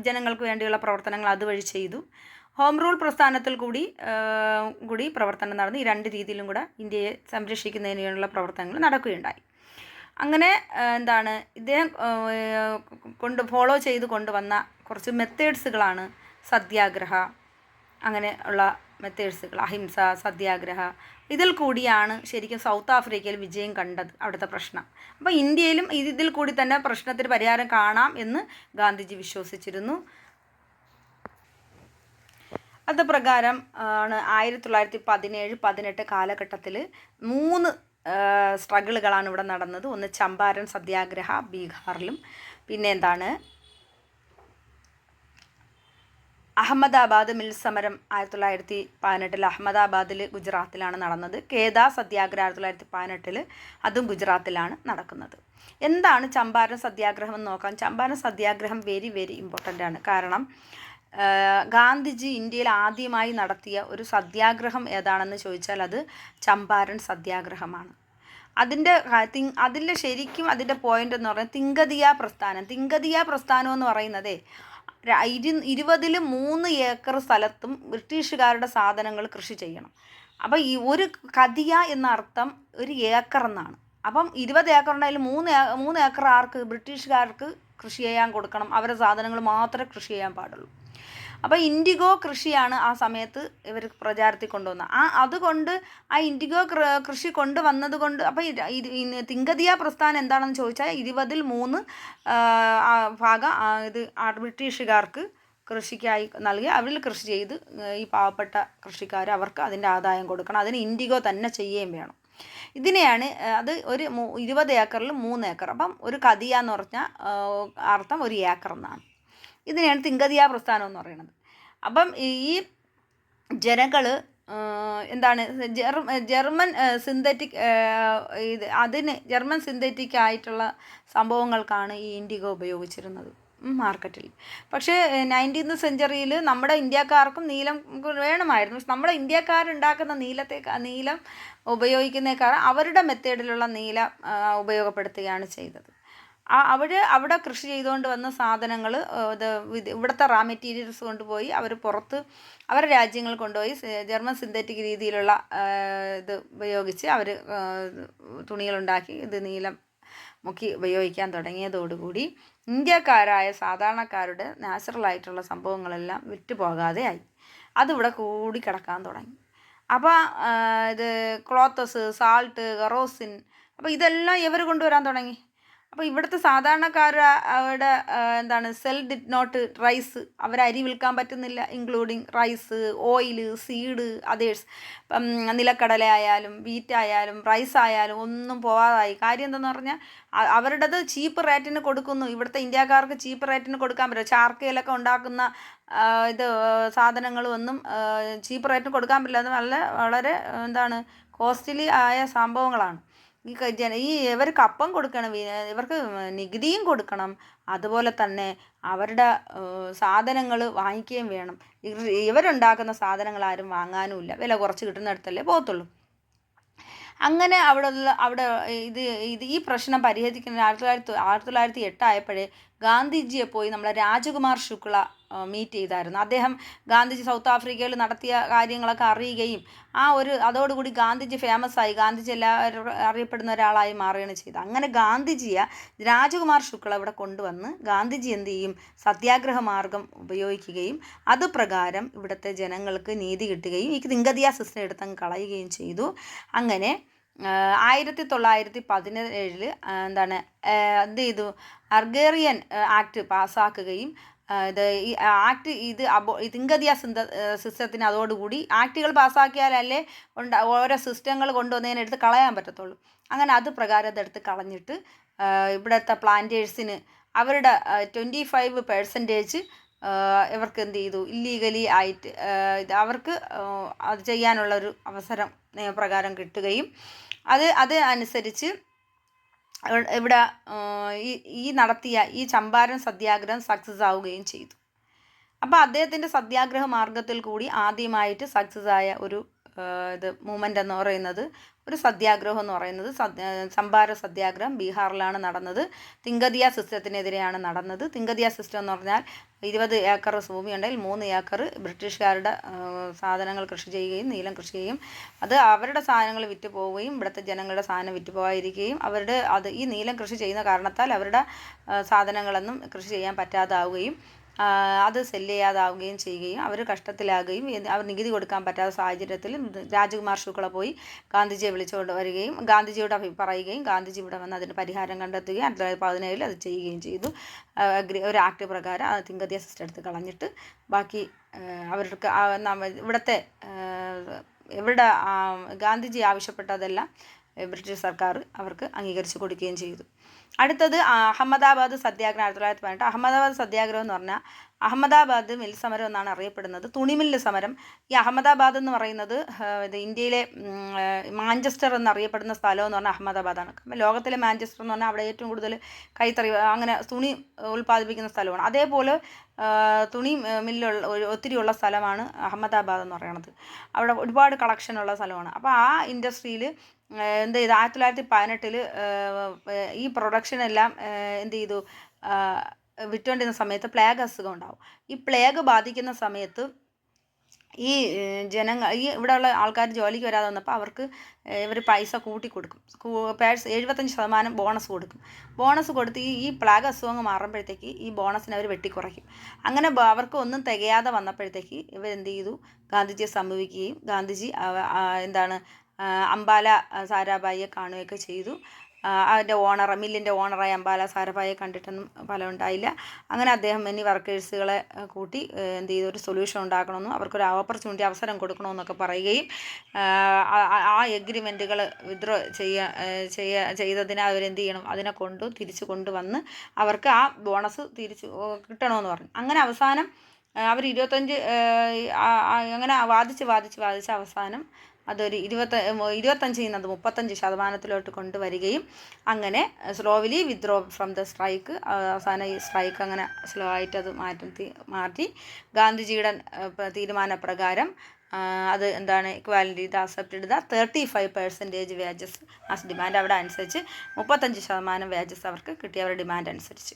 ജനങ്ങൾക്ക് വേണ്ടിയുള്ള പ്രവർത്തനങ്ങൾ അതുവഴി ചെയ്തു. ഹോം റൂൾ പ്രസ്ഥാനത്തിൽ കൂടി പ്രവർത്തനം നടന്നു. ഈ രണ്ട് രീതിയിലും കൂടെ ഇന്ത്യയെ സംരക്ഷിക്കുന്നതിനുള്ള പ്രവർത്തനങ്ങൾ നടക്കുകയുണ്ടായി. അങ്ങനെ ഇദ്ദേഹം ഫോളോ ചെയ്ത് കൊണ്ടുവന്ന കുറച്ച് മെത്തേഡ്സുകളാണ് സത്യാഗ്രഹ, അങ്ങനെ ഉള്ള മെത്തേഡ്സുകൾ, അഹിംസ, സത്യാഗ്രഹ. ഇതിൽ കൂടിയാണ് ശരിക്കും സൗത്ത് ആഫ്രിക്കയിൽ വിജയം കണ്ടത് അവിടുത്തെ പ്രശ്നം. അപ്പോൾ ഇന്ത്യയിലും ഇതിൽ കൂടി തന്നെ പ്രശ്നത്തിന് പരിഹാരം കാണാം എന്ന് ഗാന്ധിജി വിശ്വസിച്ചിരുന്നു. അത് പ്രകാരം ആണ് 1917-18 കാലഘട്ടത്തിൽ 3 സ്ട്രഗിളുകളാണ് ഇവിടെ നടന്നത്. ഒന്ന് ചമ്പാരൻ സത്യാഗ്രഹ ബീഹാറിലും, പിന്നെ അഹമ്മദാബാദ് മിൽ സമരം 1918 അഹമ്മദാബാദിൽ ഗുജറാത്തിലാണ് നടന്നത്. കേദാ സത്യാഗ്രഹം 1918 അതും ഗുജറാത്തിലാണ് നടക്കുന്നത്. എന്താണ് ചമ്പാരൻ സത്യാഗ്രഹം എന്ന് നോക്കാം. ചമ്പാരൻ സത്യാഗ്രഹം വെരി വെരി ഇമ്പോർട്ടൻ്റ് ആണ്. കാരണം ഗാന്ധിജി ഇന്ത്യയിൽ ആദ്യമായി നടത്തിയ ഒരു സത്യാഗ്രഹം ഏതാണെന്ന് ചോദിച്ചാൽ അത് ചമ്പാരൻ സത്യാഗ്രഹമാണ്. അതിൻ്റെ ശരിക്കും അതിൻ്റെ പോയിൻ്റ് എന്ന് പറഞ്ഞാൽ തിങ്കതിയ പ്രസ്ഥാനം എന്ന് പറയുന്നത് 20-3 ഏക്കർ സ്ഥലത്തും ബ്രിട്ടീഷുകാരുടെ സാധനങ്ങൾ കൃഷി ചെയ്യണം. അപ്പോൾ ഈ ഒരു കതിയ എന്ന അർത്ഥം ഒരു ഏക്കർ എന്നാണ്. അപ്പം 20 ഏക്കർ ഉണ്ടെങ്കിൽ 3 ഏക്കർ ആർക്ക്? ബ്രിട്ടീഷുകാർക്ക് കൃഷി ചെയ്യാൻ കൊടുക്കണം. അവരുടെ സാധനങ്ങൾ മാത്രമേ കൃഷി ചെയ്യാൻ പാടുള്ളൂ. അപ്പോൾ ഇൻഡിഗോ കൃഷിയാണ് ആ സമയത്ത് ഇവർ പ്രചാരത്തിൽ കൊണ്ടുവന്നത്. അതുകൊണ്ട് ആ ഇൻഡിഗോ കൃഷി കൊണ്ടുവന്നത് കൊണ്ട് അപ്പോൾ തിങ്കതിയ പ്രസ്ഥാനം എന്താണെന്ന് ചോദിച്ചാൽ 20-3 ഭാഗം ഇത് ബ്രിട്ടീഷുകാർക്ക് കൃഷിക്കായി നൽകി അവരിൽ കൃഷി ചെയ്ത് ഈ പാവപ്പെട്ട കൃഷിക്കാർ അവർക്ക് അതിൻ്റെ ആദായം കൊടുക്കണം. അതിന് ഇൻഡിഗോ തന്നെ ചെയ്യുകയും വേണം. ഇതിനെയാണ് അത് ഒരു 20 ഏക്കറിൽ 3 ഏക്കർ. അപ്പം ഒരു കതിയ എന്ന് പറഞ്ഞാൽ അർത്ഥം ഒരു ഏക്കർ എന്നാണ്. ഇതിനെയാണ് തിങ്കതിയ പ്രസ്ഥാനം എന്ന് പറയുന്നത്. അപ്പം ഈ ജനങ്ങൾ ജർമ്മൻ സിന്തറ്റിക് ആയിട്ടുള്ള സംഭവങ്ങൾക്കാണ് ഈ ഇൻഡിഗോ ഉപയോഗിച്ചിരുന്നത് മാർക്കറ്റിൽ. പക്ഷേ 19th സെഞ്ച്വറിയിൽ നമ്മുടെ ഇന്ത്യക്കാർക്കും നീലം വേണമായിരുന്നു. പക്ഷെ നമ്മുടെ ഇന്ത്യക്കാരുണ്ടാക്കുന്ന നീലം ഉപയോഗിക്കുന്നേക്കാൾ അവരുടെ മെത്തേഡിലുള്ള നീലം ഉപയോഗപ്പെടുത്തുകയാണ് ചെയ്തത്. അവിടെ കൃഷി ചെയ്തുകൊണ്ട് വന്ന സാധനങ്ങൾ ഇവിടുത്തെ റാ മെറ്റീരിയൽസ് കൊണ്ടുപോയി അവർ പുറത്ത് അവരുടെ രാജ്യങ്ങൾ കൊണ്ടുപോയി ജർമ്മൻ സിന്തറ്റിക് രീതിയിലുള്ള ഇത് ഉപയോഗിച്ച് അവർ തുണികളുണ്ടാക്കി ഇത് നീലം മുക്കി ഉപയോഗിക്കാൻ തുടങ്ങിയതോടുകൂടി ഇന്ത്യക്കാരായ സാധാരണക്കാരുടെ നാച്ചുറലായിട്ടുള്ള സംഭവങ്ങളെല്ലാം വിറ്റുപോകാതെ ആയി. അതിവിടെ കൂടി കിടക്കാൻ തുടങ്ങി. അപ്പോൾ ഇത് ക്ലോത്തസ്, സാൾട്ട്, കറോസിൻ, അപ്പോൾ ഇതെല്ലാം ഇവർ കൊണ്ടുവരാൻ തുടങ്ങി. അപ്പോൾ ഇവിടുത്തെ സാധാരണക്കാരുടെ സെൽ ഡിഡ് നോട്ട് റൈസ്, അവരരി വിൽക്കാൻ പറ്റുന്നില്ല, including rice, oil, seed, others. ഇപ്പം നിലക്കടല ആയാലും വീറ്റ് ആയാലും റൈസ് ആയാലും ഒന്നും പോകാതായി. കാര്യം എന്തെന്ന് പറഞ്ഞാൽ അവരുടേത് ചീപ്പ് റേറ്റിന് കൊടുക്കുന്നു. ഇവിടുത്തെ ഇന്ത്യക്കാർക്ക് ചീപ്പ് റേറ്റിന് കൊടുക്കാൻ പറ്റില്ല. ചാർക്കയിലൊക്കെ ഉണ്ടാക്കുന്ന സാധനങ്ങളൊന്നും ചീപ്പ് റേറ്റിന് കൊടുക്കാൻ പറ്റില്ല. അത് വളരെ കോസ്റ്റ്ലി ആയ സംഭവങ്ങളാണ്. ഇവർക്ക് അപ്പം കൊടുക്കണം, ഇവർക്ക് നികുതിയും കൊടുക്കണം. അതുപോലെ തന്നെ അവരുടെ സാധനങ്ങൾ വാങ്ങിക്കുകയും വേണം. ഇവരുണ്ടാക്കുന്ന സാധനങ്ങൾ ആരും വാങ്ങാനുമില്ല. വില കുറച്ച് കിട്ടുന്നിടത്തല്ലേ പോകത്തുള്ളൂ. അങ്ങനെ അവിടെ ഈ പ്രശ്നം പരിഹരിക്കുന്ന 1908 ആയപ്പോഴേ ഗാന്ധിജിയെ പോയി നമ്മളെ രാജകുമാർ ശുക്ല മീറ്റ് ചെയ്തായിരുന്നു. അദ്ദേഹം ഗാന്ധിജി സൗത്ത് ആഫ്രിക്കയിൽ നടത്തിയ കാര്യങ്ങളൊക്കെ അറിയുകയും അതോടുകൂടി ഗാന്ധിജി ഫേമസ് ആയി. ഗാന്ധിജി എല്ലാവരും അറിയപ്പെടുന്ന ഒരാളായി മാറുകയാണ് ചെയ്തത്. അങ്ങനെ ഗാന്ധിജിയെ രാജകുമാർ ശുക്ല ഇവിടെ കൊണ്ടുവന്ന് ഗാന്ധിജി എന്ത് ചെയ്യും? സത്യാഗ്രഹ മാർഗം ഉപയോഗിക്കുകയും അത് പ്രകാരം ഇവിടുത്തെ ജനങ്ങൾക്ക് നീതി കിട്ടുകയും ഈ തിങ്കതിയ സിസ്റ്റം എടുത്തങ്ങ് കളയുകയും ചെയ്തു. അങ്ങനെ 1917 എന്ത് ചെയ്തു? അർഗേറിയൻ ആക്ട് പാസ്സാക്കുകയും ഈ ആക്ട് തിങ്കതിയ സിസ്റ്റത്തിന് അതോടുകൂടി ആക്ടുകൾ പാസ്സാക്കിയാലല്ലേ ഓരോ സിസ്റ്റങ്ങൾ കൊണ്ടുവന്നതിനെടുത്ത് കളയാൻ പറ്റത്തുള്ളൂ. അങ്ങനെ അത് പ്രകാരം അതെടുത്ത് കളഞ്ഞിട്ട് ഇവിടുത്തെ പ്ലാന്റേഴ്സിന് അവരുടെ 25% ഇവർക്ക് എന്ത് ചെയ്തു? ഇല്ലീഗലി ആയിട്ട് അവർക്ക് അത് ചെയ്യാനുള്ളൊരു അവസരം നിയമപ്രകാരം കിട്ടുകയും അത് അനുസരിച്ച് ഇവിടെ നടത്തിയ ഈ ചമ്പാരൻ സത്യാഗ്രഹം സക്സസ് ആവുകയും ചെയ്തു. അപ്പോൾ അദ്ദേഹത്തിൻ്റെ സത്യാഗ്രഹ മാർഗത്തിൽ കൂടി ആദ്യമായിട്ട് സക്സസ് ആയ ഒരു ഇത് മൂവ്മെൻ്റ് എന്ന് പറയുന്നത്, ഒരു സത്യാഗ്രഹം എന്ന് പറയുന്നത് ചമ്പാര സത്യാഗ്രഹം ബീഹാറിലാണ് നടന്നത്. തിങ്കതിയ സിസ്റ്റത്തിനെതിരെയാണ് നടന്നത്. തിങ്കതിയ സിസ്റ്റം എന്ന് പറഞ്ഞാൽ 20 ഏക്കർ ഭൂമി ഉണ്ടെങ്കിൽ 3 ഏക്കർ ബ്രിട്ടീഷുകാരുടെ സാധനങ്ങൾ കൃഷി ചെയ്യുകയും നീലം കൃഷി ചെയ്യും. അത് അവരുടെ സാധനങ്ങൾ വിറ്റ് പോവുകയും ഇവിടുത്തെ ജനങ്ങളുടെ സാധനം വിറ്റ് പോകാതിരിക്കുകയും ഈ നീലം കൃഷി ചെയ്യുന്ന കാരണത്താൽ അവരുടെ സാധനങ്ങളൊന്നും കൃഷി ചെയ്യാൻ പറ്റാതാവുകയും അത് സെല്ല് ചെയ്യാതാവുകയും ചെയ്യുകയും അവർ കഷ്ടത്തിലാകുകയും അവർ നികുതി കൊടുക്കാൻ പറ്റാത്ത സാഹചര്യത്തിൽ രാജകുമാർ ശുക്ല പോയി ഗാന്ധിജിയെ വിളിച്ചുകൊണ്ട് വരികയും ഗാന്ധിജിയോട് പറയുകയും ഗാന്ധിജി ഇവിടെ വന്ന് അതിന് പരിഹാരം കണ്ടെത്തുകയും 1917 അത് ചെയ്യുകയും ചെയ്തു. ഒരു ആക്ട് പ്രകാരം ആ തിങ്കതിയ സിസ്റ്റം എടുത്ത് കളഞ്ഞിട്ട് ബാക്കി അവർക്ക് ഇവിടെ ഗാന്ധിജി ആവശ്യപ്പെട്ടതെല്ലാം ബ്രിട്ടീഷ് സർക്കാർ അവർക്ക് അംഗീകരിച്ച് കൊടുക്കുകയും ചെയ്തു. അടുത്തത് അഹമ്മദാബാദ് സത്യാഗ്രഹം 1918. അഹമ്മദാബാദ് സത്യാഗ്രഹം എന്ന് പറഞ്ഞാൽ അഹമ്മദാബാദ് മിൽ സമരം എന്നാണ് അറിയപ്പെടുന്നത്. തുണിമില്ല് സമരം. ഈ അഹമ്മദാബാദ് എന്ന് പറയുന്നത് ഇത് ഇന്ത്യയിലെ മാഞ്ചസ്റ്റർ എന്നറിയപ്പെടുന്ന സ്ഥലം എന്ന് പറഞ്ഞാൽ അഹമ്മദാബാദാണ്. ലോകത്തിലെ മാഞ്ചസ്റ്റർ എന്ന് പറഞ്ഞാൽ അവിടെ ഏറ്റവും കൂടുതൽ കൈത്തറി അങ്ങനെ തുണി ഉൽപ്പാദിപ്പിക്കുന്ന സ്ഥലമാണ്. അതേപോലെ തുണി മില്ലുള്ള ഒത്തിരിയുള്ള സ്ഥലമാണ് അഹമ്മദാബാദ് എന്ന് പറയുന്നത്. അവിടെ ഒരുപാട് കളക്ഷനുള്ള സ്ഥലമാണ്. അപ്പോൾ ആ ഇൻഡസ്ട്രിയിൽ എന്ത് ചെയ്തു, 1918 ഈ പ്രൊഡക്ഷനെല്ലാം എന്ത് ചെയ്തു, വിറ്റുകൊണ്ടിരുന്ന സമയത്ത് പ്ലേഗ് അസുഖം ഉണ്ടാവും. ഈ പ്ലേഗ് ബാധിക്കുന്ന സമയത്ത് ഈ ഇവിടെയുള്ള ആൾക്കാർ ജോലിക്ക് വരാതെ വന്നപ്പോൾ അവർക്ക് ഇവർ പൈസ കൂട്ടി കൊടുക്കും. 75% ബോണസ് കൊടുക്കും. ബോണസ് കൊടുത്ത് ഈ പ്ലേഗ് അസുഖം മാറുമ്പോഴത്തേക്ക് ഈ ബോണസിനെ അവർ വെട്ടിക്കുറയ്ക്കും. അങ്ങനെ അവർക്ക് ഒന്നും തികയാതെ വന്നപ്പോഴത്തേക്ക് ഇവരെന്ത് ചെയ്തു, ഗാന്ധിജിയെ സമീപിക്കുകയും ഗാന്ധിജി അംബാല സാരാഭായിയെ കാണുകയൊക്കെ ചെയ്തു. അതിൻ്റെ മില്ലിൻ്റെ ഓണറായ അംബാല സാരാഭായിയെ കണ്ടിട്ടൊന്നും ഫലം ഉണ്ടായില്ല. അങ്ങനെ അദ്ദേഹം മെനി വർക്കേഴ്സുകളെ കൂട്ടി എന്ത് ചെയ്തു, ഒരു സൊല്യൂഷൻ ഉണ്ടാക്കണമെന്നും അവർക്കൊരു അവസരം കൊടുക്കണമെന്നൊക്കെ പറയുകയും ആ എഗ്രിമെൻറ്റുകൾ വിത്ഡ്രോ ചെയ്തതിന് അവരെന്ത് ചെയ്യണം, അതിനെ തിരിച്ചു കൊണ്ടുവന്ന് അവർക്ക് ആ ബോണസ് തിരിച്ചു കിട്ടണമെന്ന് പറഞ്ഞു. അങ്ങനെ അവസാനം അവർ 25 അങ്ങനെ വാദിച്ച് അവസാനം അതൊരു 25 നിന്ന് 35% കൊണ്ടുവരികയും അങ്ങനെ slowly withdraw from the strike. അവസാനം ഈ സ്ട്രൈക്ക് അങ്ങനെ സ്ലോ ആയിട്ട് അത് മാറ്റി ഗാന്ധിജിയുടെ തീരുമാനപ്രകാരം അത് ഇക്വാലിറ്റി ഇത് അക്സെപ്റ്റഡ് 35% വേജസ് ആസ് ഡിമാൻഡ്. അവിടെ അനുസരിച്ച് 35% വേജസ് അവർക്ക് കിട്ടി, അവരുടെ ഡിമാൻഡ് അനുസരിച്ച്.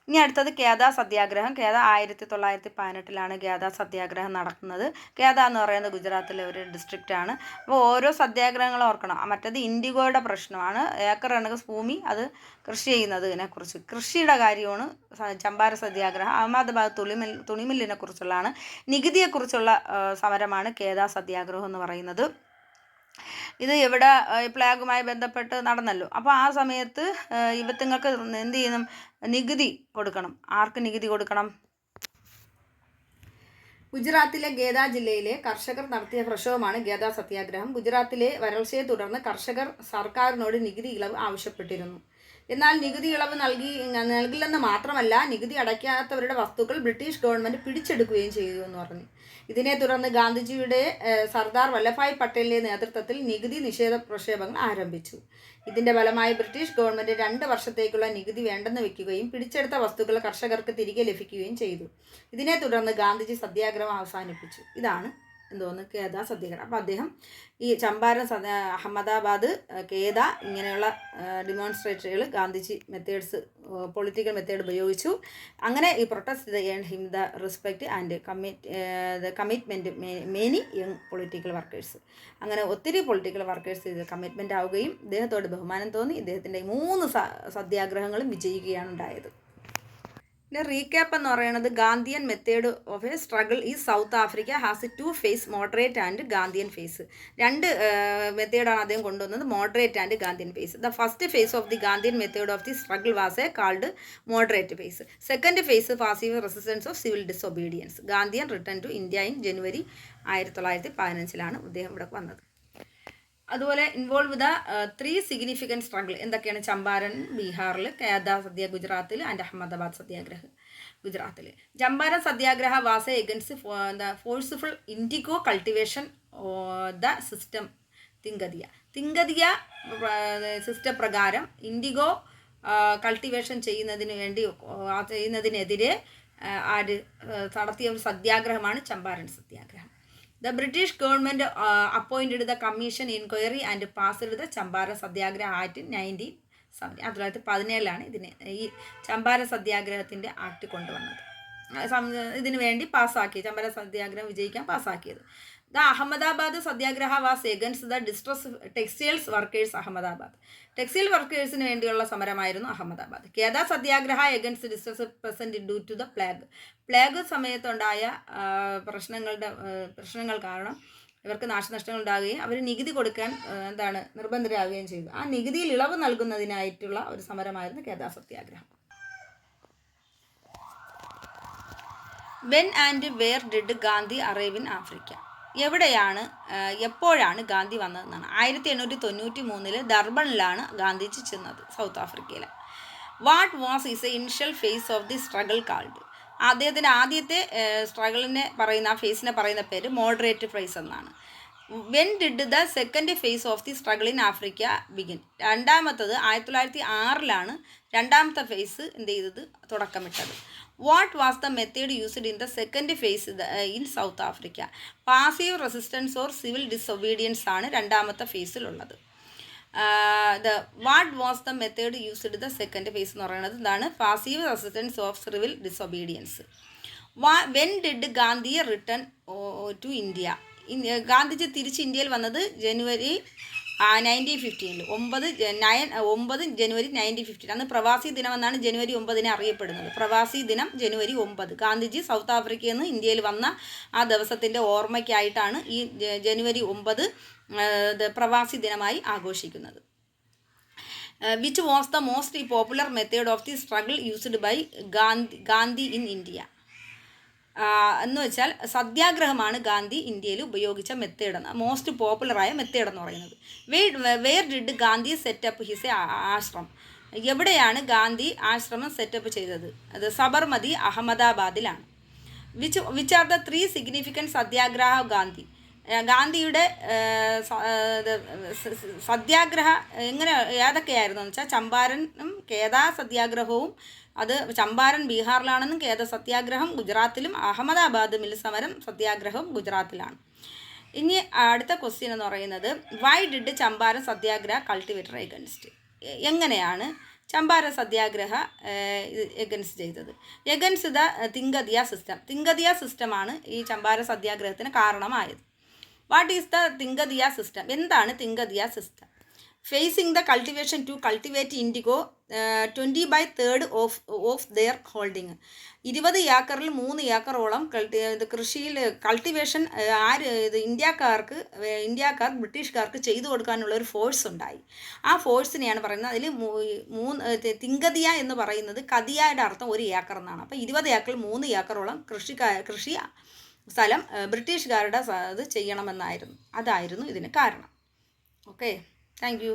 ഇനി അടുത്തത് കേദ സത്യാഗ്രഹം. കേദ 1918 കേദ സത്യാഗ്രഹം നടക്കുന്നത്. കേദ എന്ന് പറയുന്നത് ഗുജറാത്തിലെ ഒരു ഡിസ്ട്രിക്റ്റാണ്. അപ്പോൾ ഓരോ സത്യാഗ്രഹങ്ങളും ഓർക്കണം. മറ്റേത് ഇൻഡിഗോയുടെ പ്രശ്നമാണ്, ഏക്കർ കണക്ക് ഭൂമി അത് കൃഷി ചെയ്യുന്നതിനെക്കുറിച്ച്. കൃഷിയുടെ കാര്യമാണ് ചമ്പാര സത്യാഗ്രഹം. അഹമ്മദാബാദ് തുണിമില്ലിനെ കുറിച്ചുള്ളതാണ്. നികുതിയെക്കുറിച്ചുള്ള സമരമാണ് കേദ സത്യാഗ്രഹം എന്ന് പറയുന്നത്. ഇത് ഇവിടെ പ്ലേഗുമായി ബന്ധപ്പെട്ട് നടന്നല്ലോ. അപ്പോൾ ആ സമയത്ത് ഇവത്തുങ്ങൾക്ക് എന്ത് ചെയ്യണം, നികുതി കൊടുക്കണം. ആർക്ക് നികുതി കൊടുക്കണം? ഗുജറാത്തിലെ ഗേദ ജില്ലയിലെ കർഷകർ നടത്തിയ പ്രക്ഷോഭമാണ് ഗേദ സത്യാഗ്രഹം. ഗുജറാത്തിലെ വരൾച്ചയെ തുടർന്ന് കർഷകർ സർക്കാരിനോട് നികുതി ഇളവ് ആവശ്യപ്പെട്ടിരുന്നു. എന്നാൽ നികുതി ഇളവ് നൽകില്ലെന്ന് മാത്രമല്ല, നികുതി അടയ്ക്കാത്തവരുടെ വസ്തുക്കൾ ബ്രിട്ടീഷ് ഗവൺമെൻറ് പിടിച്ചെടുക്കുകയും ചെയ്തു എന്ന് പറഞ്ഞു. ഇതിനെ തുടർന്ന് ഗാന്ധിജിയുടെ സർദാർ വല്ലഭായ് പട്ടേലിൻ്റെ നേതൃത്വത്തിൽ നികുതി നിഷേധ പ്രക്ഷോഭങ്ങൾ ആരംഭിച്ചു. ഇതിൻ്റെ ഫലമായി ബ്രിട്ടീഷ് ഗവൺമെൻറ് 2 വർഷത്തേക്കുള്ള നികുതി വേണ്ടെന്ന് വെക്കുകയും പിടിച്ചെടുത്ത വസ്തുക്കൾ കർഷകർക്ക് തിരികെ ലഭിക്കുകയും ചെയ്തു. ഇതിനെ തുടർന്ന് ഗാന്ധിജി സത്യാഗ്രഹം അവസാനിപ്പിച്ചു. ഇതാണ് കേദ സത്യാഗ്രഹം. അപ്പോൾ അദ്ദേഹം ഈ ചമ്പാരൻ അഹമ്മദാബാദ് കേദ ഇങ്ങനെയുള്ള ഡിമോൺസ്ട്രേറ്റുകൾ ഗാന്ധിജി പൊളിറ്റിക്കൽ മെത്തേഡ് ഉപയോഗിച്ചു. അങ്ങനെ ഈ protest earn him the respect and commitment many young political workers. അങ്ങനെ ഒത്തിരി പൊളിറ്റിക്കൽ വർക്കേഴ്സ് ഇത് കമ്മിറ്റ്മെൻ്റ് ആവുകയും ഇദ്ദേഹത്തോട് ബഹുമാനം തോന്നി ഇദ്ദേഹത്തിൻ്റെ 3 സത്യാഗ്രഹങ്ങളും വിജയിക്കുകയാണ് ഉണ്ടായത്. റീക്യാപ്പ് എന്ന് പറയുന്നത് Gandhian method of a struggle ഈ South Africa has 2 phase, moderate and Gandhian phase. 2 മെത്തേഡാണ് അദ്ദേഹം കൊണ്ടുവന്നത്, moderate and Gandhian phase. The first phase of the Gandhian method of the struggle was called moderate phase. Second phase passive resistance of civil disobedience. Gandhian return to India in January 1915 അദ്ദേഹം ഇവിടെ വന്നത്. അതുപോലെ involve the 3 significant struggle. എന്തൊക്കെയാണ്? ചമ്പാരൻ ബീഹാറിൽ, കേദ സത്യ ഗുജറാത്തിൽ and Ahmedabad സത്യാഗ്രഹം ഗുജറാത്തിൽ. Champaran satyagraha was against the forceful indigo cultivation the system Tinkathia system പ്രകാരം ഇൻഡിഗോ കൾട്ടിവേഷൻ ചെയ്യുന്നതിനെതിരെ നടത്തിയ ഒരു സത്യാഗ്രഹമാണ് ചമ്പാരൻ സത്യാഗ്രഹം. The British government appointed the commission inquiry and passed the Champaran Satyagraha Act in 1917. ഇതിന് ഈ ചമ്പാര സത്യാഗ്രഹത്തിൻ്റെ ആക്ട് കൊണ്ടുവന്നത്, ഇതിനു വേണ്ടി പാസ്സാക്കി, ചമ്പാര സത്യാഗ്രഹം വിജയിക്കാൻ പാസ്സാക്കിയത്. The Ahmedabad satyagraha was against the distress textiles workers Ahmedabad. Textile വർക്കേഴ്സിന് വേണ്ടിയുള്ള സമരമായിരുന്നു Ahmedabad. Kheda satyagraha against distress present due to the plague സമയത്തുണ്ടായ പ്രശ്നങ്ങൾ കാരണം ഇവർക്ക് നാശനഷ്ടങ്ങൾ ഉണ്ടാകുകയും അവർ നികുതി കൊടുക്കാൻ നിർബന്ധരാകുകയും ചെയ്തു. ആ നികുതിയിൽ ഇളവ് നൽകുന്നതിനായിട്ടുള്ള ഒരു സമരമായിരുന്നു കേദ സത്യാഗ്രഹം. When and where did Gandhi arrive in Africa? എപ്പോഴാണ് ഗാന്ധി വന്നതെന്നാണ്. 1893 ഡർബണിലാണ് ഗാന്ധിജി ചെന്നത്, സൗത്ത് ആഫ്രിക്കയിൽ. What was is a initial phase of the struggle called? അദ്ദേഹത്തിൻ്റെ ആദ്യത്തെ സ്ട്രഗിളിനെ പറയുന്ന ആ ഫേസിനെ പറയുന്ന പേര് മോഡറേറ്റ് ഫേസ് എന്നാണ്. When did the second phase of the struggle in Africa begin? രണ്ടാമത്തത് 1906 രണ്ടാമത്തെ ഫേസ് തുടക്കമിട്ടത്. What was the method used in the second phase in South Africa? Passive resistance or civil disobedience ആണ് രണ്ടാമത്തെ ഫേസിലുള്ളത്. What was the method used the second phase എന്ന് പറയുന്നത് എന്താണ്? Passive resistance of civil disobedience. When did Gandhi return to India? Gandhiji തിരിച്ച് ഇന്ത്യയിൽ വന്നത് ജനുവരി 1915, 9 ജനുവരി 1915. അന്ന് പ്രവാസി ദിനമെന്നാണ് ജനുവരി 9 അറിയപ്പെടുന്നത്. പ്രവാസി ദിനം ജനുവരി 9. ഗാന്ധിജി സൗത്ത് ആഫ്രിക്കയിൽ നിന്ന് ഇന്ത്യയിൽ വന്ന ആ ദിവസത്തിൻ്റെ ഓർമ്മയ്ക്കായിട്ടാണ് ഈ ജനുവരി 9 പ്രവാസി ദിനമായി ആഘോഷിക്കുന്നത്. Which was the most popular method of the struggle used by Gandhi in India? എന്ന് വെച്ചാൽ സത്യാഗ്രഹമാണ് ഗാന്ധി ഇന്ത്യയിൽ ഉപയോഗിച്ച മെത്തേഡ്, മോസ്റ്റ് പോപ്പുലറായ മെത്തേഡ് എന്ന് പറയുന്നത്. Where did Gandhi set up his ashram? എവിടെയാണ് ഗാന്ധി ആശ്രമം സെറ്റപ്പ് ചെയ്തത്? അത് സബർമതി, അഹമ്മദാബാദിലാണ്. Which are the 3 significant satyagraha Gandhi? ഗാന്ധിയുടെ സത്യാഗ്രഹ ഏതൊക്കെയായിരുന്നു എന്ന് വെച്ചാൽ ചമ്പാരനും കേദ സത്യാഗ്രഹവും, അത് ചമ്പാരൻ ബീഹാറിലാണെന്നും കേദ സത്യാഗ്രഹം ഗുജറാത്തിലും, അഹമ്മദാബാദ് മിൽ സമരം സത്യാഗ്രഹം ഗുജറാത്തിലാണ്. ഇനി അടുത്ത ക്വസ്റ്റ്യൻ എന്ന് പറയുന്നത് why did Champaran satyagraha cultivator against? എങ്ങനെയാണ് ചമ്പാരൻ സത്യാഗ്രഹ എഗൻസ്റ്റ് ചെയ്തത്? Against the Tinkathia system. Tinkathia സിസ്റ്റമാണ് ഈ ചമ്പാരൻ സത്യാഗ്രഹത്തിന് കാരണമായത്. What is the Tinkathia system? എന്താണ് Tinkathia system? Facing the cultivation to cultivate indigo 20/3 of their holding. 20 ഏക്കറിൽ 3 ഏക്കറോളം കൃഷിയിൽ കൾട്ടിവേഷൻ ഇന്ത്യക്കാർ ബ്രിട്ടീഷുകാർക്ക് ചെയ്തു കൊടുക്കാനുള്ള ഒരു ഫോഴ്സ് ഉണ്ടായി. ആ ഫോഴ്സിനെയാണ് പറയുന്നത്. അതിൽ തിങ്കതിയ എന്ന് പറയുന്നത് കതിയയുടെ അർത്ഥം 1 ഏക്കർ എന്നാണ്. അപ്പോൾ 20 ഏക്കറിൽ 3 ഏക്കറോളം കൃഷി സ്ഥലം ബ്രിട്ടീഷുകാരുടെ അത് ചെയ്യണമെന്നായിരുന്നു. അതായിരുന്നു ഇതിന് കാരണം. Okay, thank you.